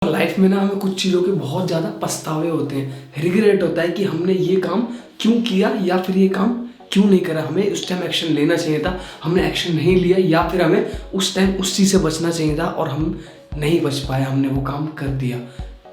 Life में ना हमें कुछ चीज़ों के बहुत ज़्यादा पछतावे होते हैं, रिग्रेट होता है कि हमने ये काम क्यों किया या फिर ये काम क्यों नहीं करा। हमें उस टाइम एक्शन लेना चाहिए था, हमने एक्शन नहीं लिया, या फिर हमें उस टाइम उस चीज़ से बचना चाहिए था और हम नहीं बच पाए, हमने वो काम कर दिया।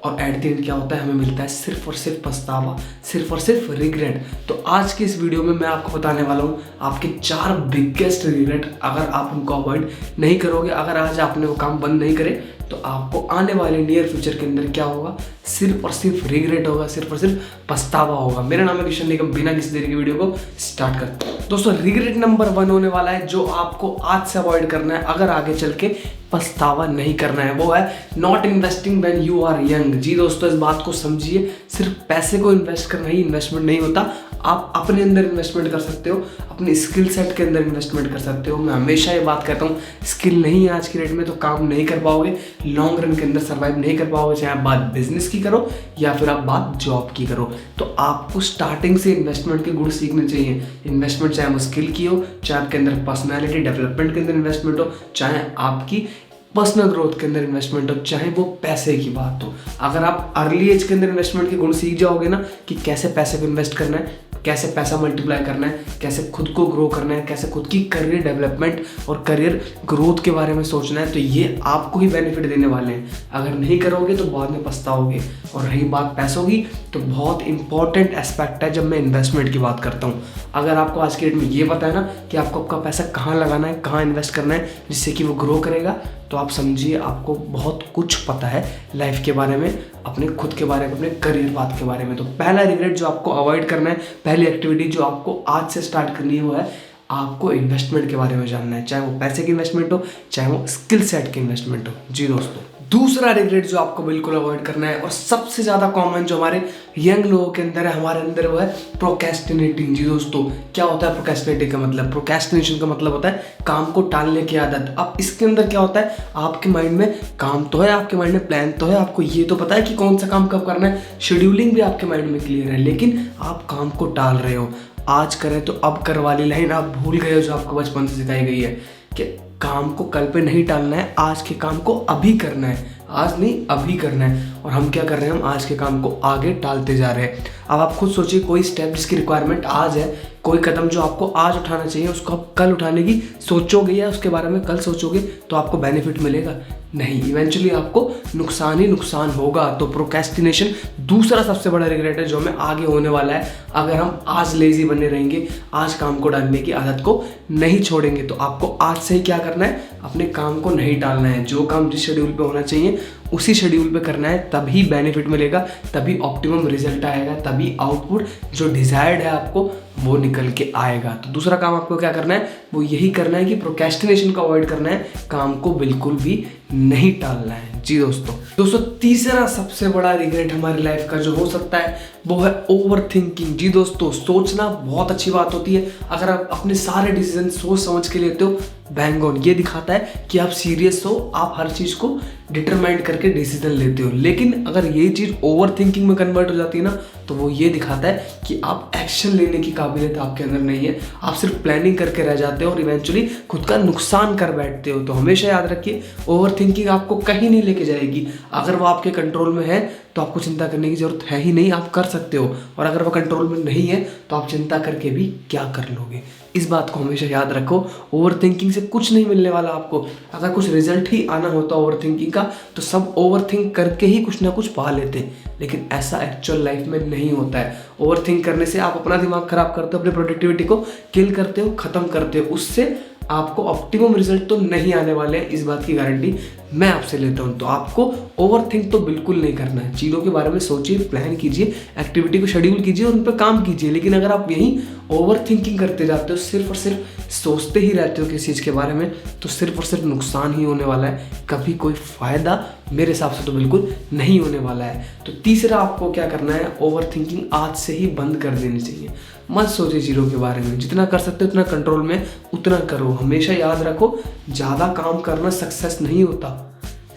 और एट द एंड क्या होता है, हमें मिलता है सिर्फ और सिर्फ पछतावा, सिर्फ और सिर्फ रिग्रेट। तो आज की इस वीडियो में मैं आपको बताने वाला हूँ आपके 4 बिगेस्ट रिग्रेट। अगर आप उनको अवॉइड नहीं करोगे, अगर आज आपने वो काम बंद नहीं करे, तो आपको आने वाले नियर फ्यूचर के अंदर क्या होगा, सिर्फ और सिर्फ रिग्रेट होगा, सिर्फ और सिर्फ पछतावा होगा। मेरा नाम है किशन निगम। बिना किसी देरी की वीडियो को स्टार्ट करते हैं। दोस्तों, रिग्रेट नंबर 1 होने वाला है जो आपको आज से अवॉइड करना है अगर आगे चल के पछतावा नहीं करना है, वो है not investing when you are young. जी दोस्तों, इस बात को समझिए, सिर्फ पैसे को इन्वेस्ट करना ही इन्वेस्टमेंट नहीं होता। आप अपने अंदर इन्वेस्टमेंट कर सकते हो, अपने स्किल सेट के अंदर इन्वेस्टमेंट कर सकते हो। मैं हमेशा ये बात कहता हूँ, स्किल नहीं है आज की डेट में तो काम नहीं कर पाओगे, लॉन्ग रन के अंदर सर्वाइव नहीं कर पाओगे, चाहे आप बात बिजनेस की करो या फिर आप बात जॉब की करो। तो आपको स्टार्टिंग से इन्वेस्टमेंट के गुण सीखने चाहिए। इन्वेस्टमेंट चाहे वो स्किल की हो, चाहे आपके अंदर पर्सनैलिटी डेवलपमेंट के अंदर इन्वेस्टमेंट हो, चाहे आपकी पर्सनल ग्रोथ के अंदर इन्वेस्टमेंट हो, चाहे वो पैसे की बात हो। अगर आप अर्ली एज के अंदर इन्वेस्टमेंट के गुण सीख जाओगे ना कि कैसे पैसे को इन्वेस्ट करना है, कैसे पैसा मल्टीप्लाई करना है, कैसे खुद को ग्रो करना है, कैसे खुद की करियर डेवलपमेंट और करियर ग्रोथ के बारे में सोचना है, तो ये आपको ही बेनिफिट देने वाले हैं। अगर नहीं करोगे तो बाद में पछताओगे। और रही बात पैसों की, तो बहुत इंपॉर्टेंट एस्पेक्ट है जब मैं इन्वेस्टमेंट की बात करता हूँ। अगर आपको आज के डेट में ये पता है ना कि आपको आपका पैसा कहाँ लगाना है, कहाँ इन्वेस्ट करना है जिससे कि वो ग्रो करेगा, तो आप समझिए आपको बहुत कुछ पता है लाइफ के बारे में, अपने खुद के बारे में, अपने करियर बात के बारे में। तो पहला रिग्रेट जो आपको अवॉइड करना है, पहली एक्टिविटी जो आपको आज से स्टार्ट करनी है, वो है आपको इन्वेस्टमेंट के बारे में जानना है, चाहे वो पैसे की इन्वेस्टमेंट हो, चाहे वो स्किल सेट की इन्वेस्टमेंट हो। जी दोस्तों, दूसरा रिग्रेट जो आपको बिल्कुल अवॉइड करना है और सबसे ज़्यादा कॉमन जो हमारे यंग लोगों के अंदर है, हमारे अंदर, वो है प्रोक्रेस्टिनेटिंग। जी दोस्तों, क्या होता है प्रोक्रेस्टिनेटिंग का मतलब? प्रोक्रेस्टिनेशन का मतलब होता है काम को टालने की आदत। अब इसके अंदर क्या होता है, आपके माइंड में काम तो है, आपके माइंड में प्लान तो है, आपको ये तो पता है कि कौन सा काम कब करना है, शेड्यूलिंग भी आपके माइंड में क्लियर है, लेकिन आप काम को टाल रहे हो। आज करें तो अब कर वाली लाइन आप भूल गए हो जो आपको बचपन से सिखाई गई है कि काम को कल पे नहीं टालना है, आज के काम को अभी करना है, आज नहीं अभी करना है। और हम क्या कर रहे हैं, हम आज के काम को आगे टालते जा रहे हैं। अब आप खुद सोचिए, कोई स्टेप जिसकी रिक्वायरमेंट आज है, कोई कदम जो आपको आज उठाना चाहिए, उसको आप कल उठाने की सोचोगे या उसके बारे में कल सोचोगे तो आपको बेनिफिट मिलेगा? नहीं, इवेंचुअली आपको नुकसान ही नुकसान होगा। तो प्रोक्रेस्टिनेशन दूसरा सबसे बड़ा रिग्रेट है जो हमें आगे होने वाला है। अगर हम आज लेजी बने रहेंगे, आज काम को डालने की आदत को नहीं छोड़ेंगे, तो आपको आज से ही क्या करना है, अपने काम को नहीं टालना है। जो काम जिस शेड्यूल पे होना चाहिए उसी शेड्यूल पे करना है, तभी बेनिफिट मिलेगा, तभी ऑप्टिमम रिजल्ट आएगा, तभी आउटपुट जो डिजायर्ड है आपको वो निकल के आएगा। तो दूसरा काम आपको क्या करना है, वो यही करना है कि प्रोक्रेस्टिनेशन को अवॉइड करना है, काम को बिल्कुल भी नहीं टालना है। जी दोस्तों, तीसरा सबसे बड़ा रिग्रेट हमारी लाइफ का जो हो सकता है वो है ओवर थिंकिंग। जी दोस्तों, सोचना बहुत अच्छी बात होती है। अगर आप अपने सारे डिसीजन सोच समझ के लेते हो, बैंग ऑन, ये दिखाता है कि आप सीरियस हो, आप हर चीज़ को डिटरमाइन करके डिसीजन लेते हो। लेकिन अगर ये चीज़ ओवर थिंकिंग में कन्वर्ट हो जाती है ना, तो वो ये दिखाता है कि आप एक्शन लेने की काबिलियत आपके अंदर नहीं है, आप सिर्फ प्लानिंग करके रह जाते हो और इवेंचुअली खुद का नुकसान कर बैठते हो। तो हमेशा याद रखिए, ओवर थिंकिंग आपको कहीं नहीं लेके जाएगी। अगर वो आपके कंट्रोल में है तो आपको चिंता करने की जरूरत है ही नहीं, आप कर सकते हो। और अगर वो कंट्रोल में नहीं है तो आप चिंता करके भी क्या कर लोगे? इस बात को हमेशा याद रखो। ओवर थिंकिंग से कुछ नहीं मिलने वाला आपको। अगर कुछ रिजल्ट ही आना होता ओवर थिंकिंग का, तो सब ओवर थिंक करके ही कुछ ना कुछ पा लेते, लेकिन ऐसा एक्चुअल लाइफ में नहीं होता है। ओवर थिंक करने से आप अपना दिमाग खराब करते हो, अपनी प्रोडक्टिविटी को किल करते हो, खत्म करते हो। उससे आपको ऑप्टिमम रिजल्ट तो नहीं आने वाले हैं, इस बात की गारंटी मैं आपसे लेता हूं। तो आपको ओवर थिंक तो बिल्कुल नहीं करना है। चीज़ों के बारे में सोचिए, प्लान कीजिए, एक्टिविटी को शेड्यूल कीजिए और उन पर काम कीजिए। लेकिन अगर आप यहीं ओवर थिंकिंग करते जाते हो, सिर्फ और सिर्फ सोचते ही रहते हो किसी चीज़ के बारे में, तो सिर्फ और सिर्फ नुकसान ही होने वाला है, कभी कोई फ़ायदा मेरे हिसाब से तो बिल्कुल नहीं होने वाला है। तो तीसरा आपको क्या करना है, ओवर थिंकिंग आज से ही बंद कर देनी चाहिए। मत सोचिए चीज़ों के बारे में, जितना कर सकते हो उतना कंट्रोल में उतना करो। हमेशा याद रखो, ज़्यादा काम करना सक्सेस नहीं होता,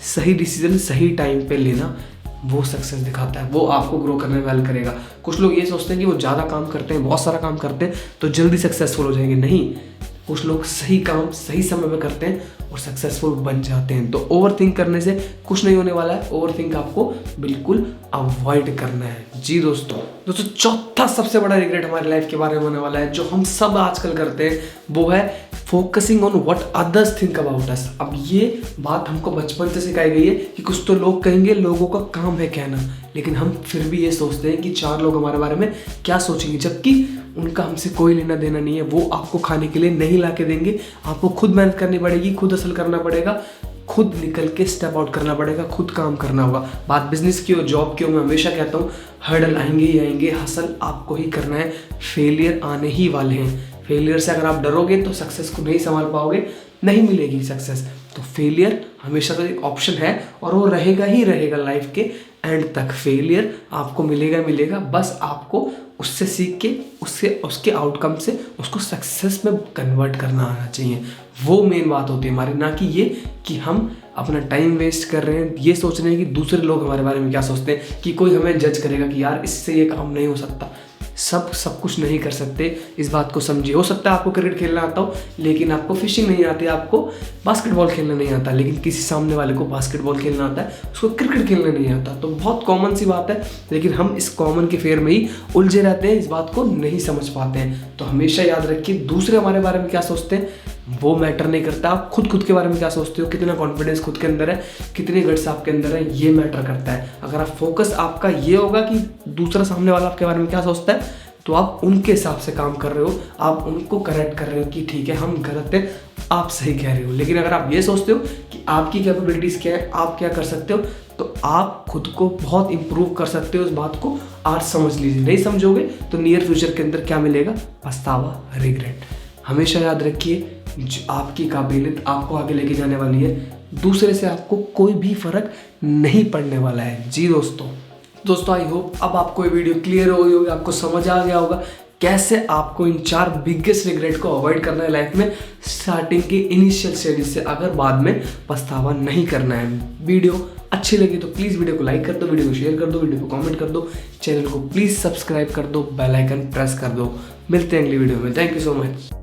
सही डिसीजन सही टाइम पे लेना वो सक्सेस दिखाता है, वो आपको ग्रो करने में हेल्प करेगा। कुछ लोग ये सोचते हैं कि वो ज़्यादा काम करते हैं, बहुत सारा काम करते हैं तो जल्दी सक्सेसफुल हो जाएंगे। नहीं, कुछ लोग सही काम सही समय में करते हैं और सक्सेसफुल बन जाते हैं। तो ओवर थिंक करने से कुछ नहीं होने वाला है, ओवर थिंक आपको बिल्कुल अवॉइड करना है। जी दोस्तों चौथा सबसे बड़ा रिग्रेट हमारी लाइफ के बारे में होने वाला है, जो हम सब आजकल करते हैं, वो है focusing on what others think about us. अब ये बात हमको बचपन से सिखाई गई है कि कुछ तो लोग कहेंगे, लोगों का काम है कहना, लेकिन हम फिर भी ये सोचते हैं कि 4 लोग हमारे बारे में क्या सोचेंगे, जबकि उनका हमसे कोई लेना देना नहीं है। वो आपको खाने के लिए नहीं ला के देंगे, आपको खुद मेहनत करनी पड़ेगी, खुद हसल करना पड़ेगा, खुद निकल के स्टेप आउट करना पड़ेगा, खुद काम करना होगा। बात बिजनेस की हो, जॉब की हो, मैं हमेशा कहता हूँ हर्डल आएंगे ही आएंगे, हसल आपको ही करना है, फेलियर आने ही वाले हैं। फेलियर से अगर आप डरोगे तो सक्सेस को नहीं संभाल पाओगे, नहीं मिलेगी सक्सेस। तो फेलियर हमेशा तो एक ऑप्शन है और वो रहेगा ही रहेगा लाइफ के एंड तक। फेलियर आपको मिलेगा, बस आपको उससे सीख के उसके आउटकम से उसको सक्सेस में कन्वर्ट करना आना चाहिए। वो मेन बात होती है हमारी, ना कि ये कि हम अपना टाइम वेस्ट कर रहे हैं, ये सोच रहे हैं कि दूसरे लोग हमारे बारे में क्या सोचते हैं, कि कोई हमें जज करेगा कि यार इससे ये काम नहीं हो सकता। सब कुछ नहीं कर सकते, इस बात को समझिए। हो सकता है आपको क्रिकेट खेलना आता हो, लेकिन आपको फिशिंग नहीं आती, आपको बास्केटबॉल खेलना नहीं आता, लेकिन किसी सामने वाले को बास्केटबॉल खेलना आता है, उसको क्रिकेट खेलना नहीं आता। तो बहुत कॉमन सी बात है, लेकिन हम इस कॉमन के फेयर में ही उलझे रहते हैं, इस बात को नहीं समझ पाते हैं। तो हमेशा याद रखिए, दूसरे हमारे बारे में क्या सोचते हैं वो मैटर नहीं करता, आप खुद के बारे में क्या सोचते हो, कितना कॉन्फिडेंस खुद के अंदर है, कितने गट्स आपके अंदर है, ये मैटर करता है। अगर आप फोकस आपका ये होगा कि दूसरा सामने वाला आपके बारे में क्या सोचता है, तो आप उनके हिसाब से काम कर रहे हो, आप उनको करेक्ट कर रहे हो कि ठीक है हम गलत है, आप सही कह रहे हो। लेकिन अगर आप ये सोचते हो कि आपकी कैपेबिलिटीज़ क्या है, आप क्या कर सकते हो, तो आप खुद को बहुत इंप्रूव कर सकते हो। इस बात को आज समझ लीजिए, नहीं समझोगे तो नियर फ्यूचर के अंदर क्या मिलेगा, पछतावा, रिग्रेट। हमेशा याद रखिए, जो आपकी काबिलियत आपको आगे लेके जाने वाली है, दूसरे से आपको कोई भी फर्क नहीं पड़ने वाला है। जी दोस्तों आई होप अब आपको ये वीडियो क्लियर हो गई होगी, आपको समझ आ गया होगा कैसे आपको इन 4 बिगेस्ट रिग्रेट को अवॉइड करना है लाइफ में, स्टार्टिंग के इनिशियल स्टेज से, अगर बाद में पछतावा नहीं करना है। वीडियो अच्छी लगी तो प्लीज़ वीडियो को लाइक कर दो, वीडियो को शेयर कर दो, वीडियो को कमेंट कर दो, चैनल को प्लीज़ सब्सक्राइब कर दो, बेल आइकन प्रेस कर दो। मिलते हैं अगली वीडियो में। Thank you so much.